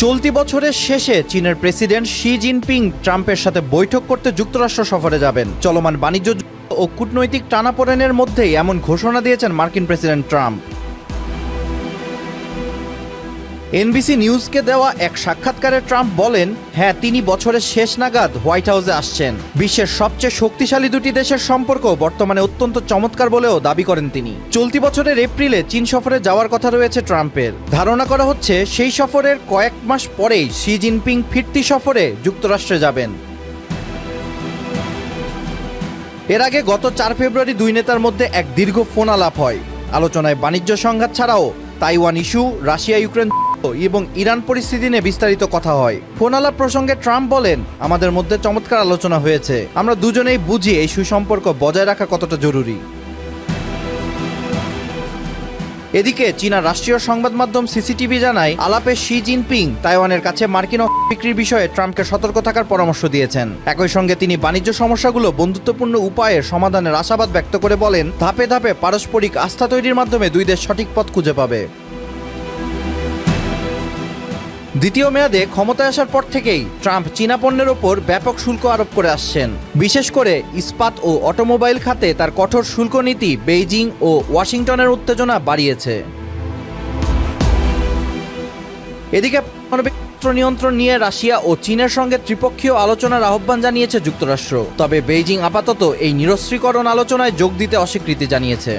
চলতি বছরের শেষে চীনের প্রেসিডেন্ট শি জিনপিং ট্রাম্পের সাথে বৈঠক করতে যুক্তরাষ্ট্র সফরে যাবেন। চলমান বাণিজ্য ও কূটনৈতিক টানাপোড়েনের মধ্যেই এমন ঘোষণা দিয়েছেন মার্কিন প্রেসিডেন্ট ট্রাম্প। এনবিসি নিউজকে দেওয়া এক সাক্ষাৎকারে ট্রাম্প বলেন, হ্যাঁ, তিনি বছরের শেষ নাগাদ হোয়াইট হাউসে আসছেন। বিশ্বের সবচেয়ে শক্তিশালী দুটি দেশের সম্পর্ক বর্তমানে অত্যন্ত চমৎকার বলেও দাবি করেন তিনি। চলতি বছরের এপ্রিলে চীন সফরে যাওয়ার কথা রয়েছে ট্রাম্পের। ধারণা করা হচ্ছে সেই সফরের কয়েক মাস পরেই শি জিনপিং ফিরতি সফরে যুক্তরাষ্ট্রে যাবেন। এর আগে গত 4 ফেব্রুয়ারি দুই নেতার মধ্যে এক দীর্ঘ ফোন আলাপ হয়। আলোচনায় বাণিজ্য সংঘাত ছাড়াও তাইওয়ান ইস্যু, রাশিয়া ইউক্রেন এবং ইরান পরিস্থিতি নিয়ে বিস্তারিত কথা হয়। ফোন আলাপ প্রসঙ্গে ট্রাম্প বলেন, আমাদের মধ্যে চমৎকার আলোচনা হয়েছে। আমরা দুজনেই বুঝি এই সুসম্পর্ক বজায় রাখা কতটা জরুরি। এদিকে চীনা রাষ্ট্রীয় সংবাদ মাধ্যম সিসিটিভি জানায়, আলাপে শি জিনপিং তাইওয়ানের কাছে মার্কিন বিক্রির বিষয়ে ট্রাম্পকে সতর্ক থাকার পরামর্শ দিয়েছেন। একই সঙ্গে তিনি বাণিজ্য সমস্যাগুলো বন্ধুত্বপূর্ণ উপায়ে সমাধানের আশাবাদ ব্যক্ত করে বলেন, ধাপে ধাপে পারস্পরিক আস্থা তৈরির মাধ্যমে দুই দেশ সঠিক পথ খুঁজে পাবে। দ্বিতীয় মেয়াদে ক্ষমতায় আসার পর থেকেই ট্রাম্প চীনা পণ্যের ওপর ব্যাপক শুল্ক আরোপ করে আসছেন। বিশেষ করে ইস্পাত ও অটোমোবাইল খাতে তার কঠোর শুল্ক নীতি বেইজিং ও ওয়াশিংটনের উত্তেজনা বাড়িয়েছে। এদিকে পরমাণু নিয়ন্ত্রণ নিয়ে রাশিয়া ও চীনের সঙ্গে ত্রিপক্ষীয় আলোচনার আহ্বান জানিয়েছে যুক্তরাষ্ট্র। তবে বেইজিং আপাতত এই নিরস্ত্রীকরণ আলোচনায় যোগ দিতে অস্বীকৃতি জানিয়েছে।